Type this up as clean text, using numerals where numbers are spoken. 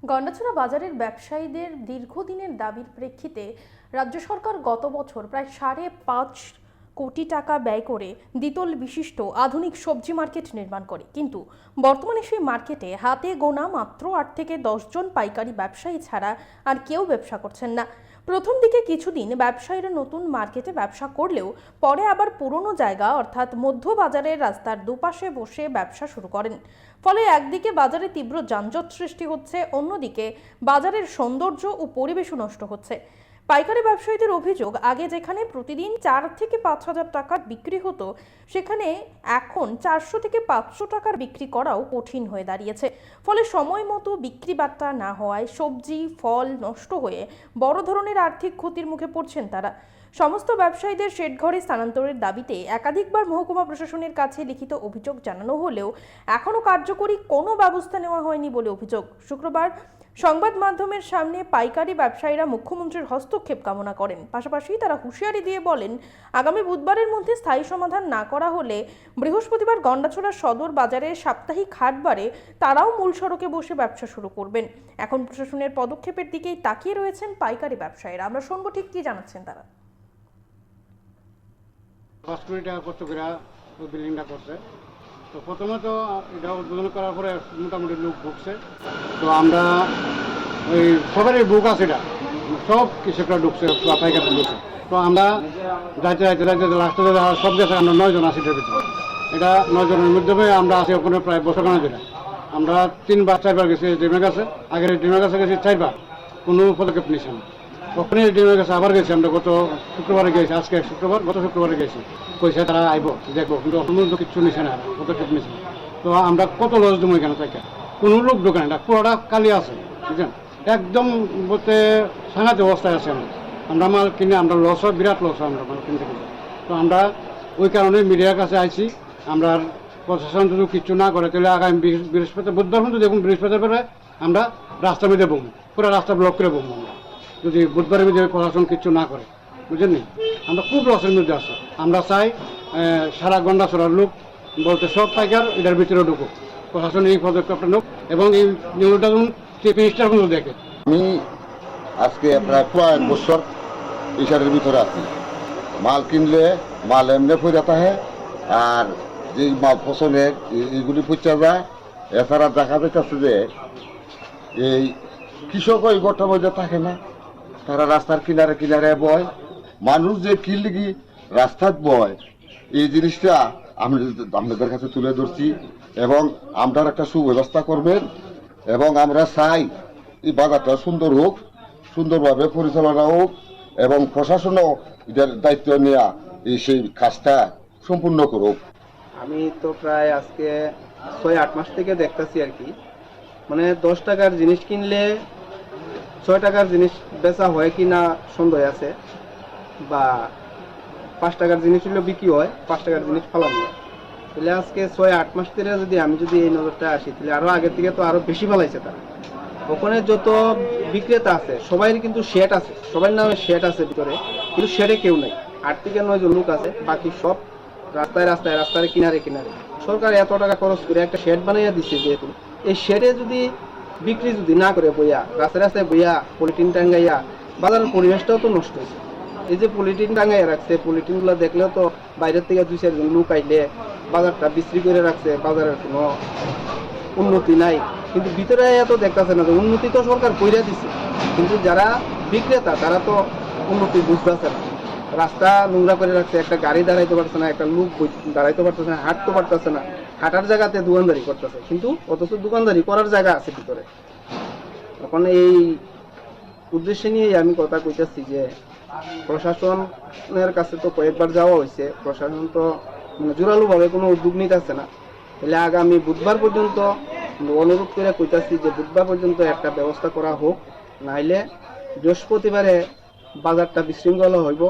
গন্ডাছড়া বাজারের ব্যবসায়ীদের দীর্ঘদিনের দাবির প্রেক্ষিতে রাজ্য সরকার গত বছর প্রায় 5.5 কোটি টাকা ব্যয় করে দ্বিতল বিশিষ্ট আধুনিক সবজি মার্কেট নির্মাণ করে, কিন্তু বর্তমানে সেই মার্কেটে হাতে গোনা মাত্র 8 থেকে 10 জন পাইকারি ব্যবসায়ী ছাড়া আর কেউ ব্যবসা করছেন না। প্রথম দিকে কিছুদিন ব্যবসায়ীরা নতুন মার্কেটে ব্যবসা করলেও পরে আবার পুরনো জায়গা অর্থাৎ মধ্য বাজারের রাস্তার দুপাশে বসে ব্যবসা শুরু করেন। ফলে একদিকে বাজারে তীব্র যানজট সৃষ্টি হচ্ছে, অন্যদিকে বাজারের সৌন্দর্য ও পরিবেশও নষ্ট হচ্ছে। পাইকারি ব্যবসায়ীদের অভিযোগ, আগে যেখানে প্রতিদিন 4 থেকে 5 হাজার টাকার বিক্রি হতো সেখানে এখন 400 থেকে 500 টাকার বিক্রি করাও কঠিন হয়ে দাঁড়িয়েছে। ফলে সময় মতো বিক্রি বাট্টা না হওয়ায় সবজি ফল নষ্ট হয়ে বড় ধরনের আর্থিক ক্ষতির মুখে পড়ছেন তারা। সমস্ত ব্যবসায়ীদের শেডঘরে স্থানান্তরের দাবিতে একাধিকবার মহকুমা প্রশাসনের কাছে লিখিত অভিযোগ জানানো হলেও এখনও কার্যকরী কোনো ব্যবস্থা নেওয়া হয়নি বলে অভিযোগ। শুক্রবার সংবাদ মাধ্যমের সামনে পাইকারি ব্যবসায়ীরা মুখ্যমন্ত্রীর হস্তক্ষেপ কামনা করেন। পাশাপাশি তারা হুঁশিয়ারি দিয়ে বলেন, আগামী বুধবারের মধ্যে স্থায়ী সমাধান না করা হলে বৃহস্পতিবার গন্ডাছড়া সদর বাজারের সাপ্তাহিক হাটবারে তারাও মূল সড়কে বসে ব্যবসা শুরু করবেন। এখন প্রশাসনের পদক্ষেপের দিকেই তাকিয়ে রয়েছেন পাইকারি ব্যবসায়ীরা। আমরা শুনবো ঠিক কি জানাচ্ছেন তারা। 5 কোটি টাকা খরচ করে বিল্ডিংটা করছে। তো প্রথমে তো এটা উদ্বোধন করার পরে মোটামুটি লোক ঢুকছে। তো আমরা ওই সবারই বুক আছে, এটা সব কৃষকরা ঢুকছে, পাইকাররা ঢুকছে। তো আমরা যাইতে লাস্টে সব গেছে, আমরা 9 জন আছি এটার ভিতরে। এটা 9 জনের মাধ্যমে আমরা আছি ওখানে প্রায় বছরখানা ধরে। আমরা 3-4বার গেছি ডিমের কাছে, আগের ডিমের কাছে গেছি 4বার, কোনো পদক্ষেপ নিয়েছি না। ওখানে ডিমের কাছে আবার গেছি, আমরা গত শুক্রবারে গেছি, আজকে শুক্রবার, গত শুক্রবারে গেছি, কইছে তারা আইব দেখবো, কিন্তু অন্য কিচ্ছু নিছে না, পদক্ষেপ নিছে। তো আমরা কত লস দেবো এখানে থেকে, কোনো লোক ঢোকে না, পুরোটা কালি আছে, বুঝলেন, একদম বলতে সাংঘাতিক অবস্থায় আছে। আমরা মাল কিনে আমরা লস হয়, বিরাট লস হয় আমরা মাল কিনতে কিনতে। তো আমরা ওই কারণে মিডিয়ার কাছে আইছি। আমরা প্রশাসন যদি কিছু না করে তাহলে আগামী বৃহস্পতি বুধবার মধ্যে দেখুন, বৃহস্পতিবার পরে আমরা রাস্তার মধ্যে বমু, পুরো রাস্তা ব্লক করে বমু আমরা, যদি বুধবারের মধ্যে প্রশাসন কিছু না করে, বুঝলেন। আমরা খুব লসের মধ্যে আছি। আমরা চাই সারা গন্ডাছড়ার লোক বলতে সব পাইকার এটার ভিতরে ঢুকুক, প্রশাসন এই পদক্ষেপটা নোক এবং এই নিউজটা চিফ মিনিস্টার কিন্তু দেখে। আমি আজকে প্রায় 1 বছর ইশারের ভিতরে আছি। মাল কিনলে মাল এমনি ফেরাতে হয়, আর যে মাল ফসলের এইগুলি পচা যায়। এছাড়া দেখা যাচ্ছে যে এই কৃষক ওই গোটা মধ্যে থাকে না, তারা রাস্তার কিনারে কিনারে বয়। মানুষ যে কি লিগি রাস্তায় বয়, এই জিনিসটা আপনাদের কাছে তুলে ধরছি এবং আমরা একটা সুব্যবস্থা করবেন। এবং আমরা চাই এই বাজারটা সুন্দর হোক, সুন্দরভাবে পরিচালনা হোক এবং প্রশাসনও এটার দায়িত্ব নেওয়া সেই কাজটা সম্পূর্ণ করুক। আমি তো প্রায় আজকে 6-8 মাস থেকে দেখতেছি আর কি, মানে 10 টাকার জিনিস কিনলে 6 টাকার জিনিস বেচা হয় কি না সন্দেহ আছে, বা 5 টাকার জিনিস হলে বিক্রি হয়, 5 টাকার জিনিস ফালানো হয়। তাহলে আজকে 6-8 মাস ধরে আমি যদি এই নজরটা আসি, তাহলে আরো আগের থেকে তো আরো বেশি ফালাইছে তারা। ওখানে যত বিক্রেতা আছে সবাই কিন্তু শেড আছে, সবার নামে শেড আছে ভিতরে, কিন্তু শেডে কেউ নাই। 8 থেকে 9 জন লোক আছে, বাকি সব রাস্তায় রাস্তায়, রাস্তার কিনারে কিনারে। সরকার এত টাকা খরচ করে একটা শেড বানাইয়া দিচ্ছে, যেহেতু এই শেডে যদি বিক্রি যদি না করে বইয়া রাস্তায় রাস্তায় বইয়া পলিথিন টাঙ্গাইয়া, বাজারের পরিবেশটাও তো নষ্ট হয়েছে। এই যে পলিথিন টাঙ্গাইয়া রাখছে, পলিথিনগুলো দেখলেও তো বাইরের থেকে 2-4 জন লোক আইলে বাজারটা বিশ্রী করে রাখছে, বাজারের কোনো উন্নতি নাই। কিন্তু ভিতরে এত দেখতেছে না যে উন্নতি তো সরকার কইরা দিচ্ছে, কিন্তু যারা বিক্রেতা তারা তো উন্নতি বুঝতেছে না। রাস্তা নোংরা করে রাখছে, একটা গাড়ি দাঁড়াইতে পারছে না, একটা লোক দাঁড়াইতে পারতেছে না, হাঁটতে পারতেছে না, হাঁটার জায়গাতে দোকানদারি করতেছে, কিন্তু অথচ দোকানদারি করার জায়গা আছে ভিতরে। এখন এই উদ্দেশ্যে নিয়ে আমি কথা কইতেছি যে প্রশাসনের কাছে তো কয়েকবার যাওয়া হয়েছে, প্রশাসন তো মানে জোরালোভাবে কোনো উদ্যোগ নিতেছে না। তাহলে আগামী বুধবার পর্যন্ত অনুরোধ করে কইতাছি যে বুধবার পর্যন্ত একটা ব্যবস্থা করা হোক, নাইলে বৃহস্পতিবারে বাজারটা বিশৃঙ্খলা হইব।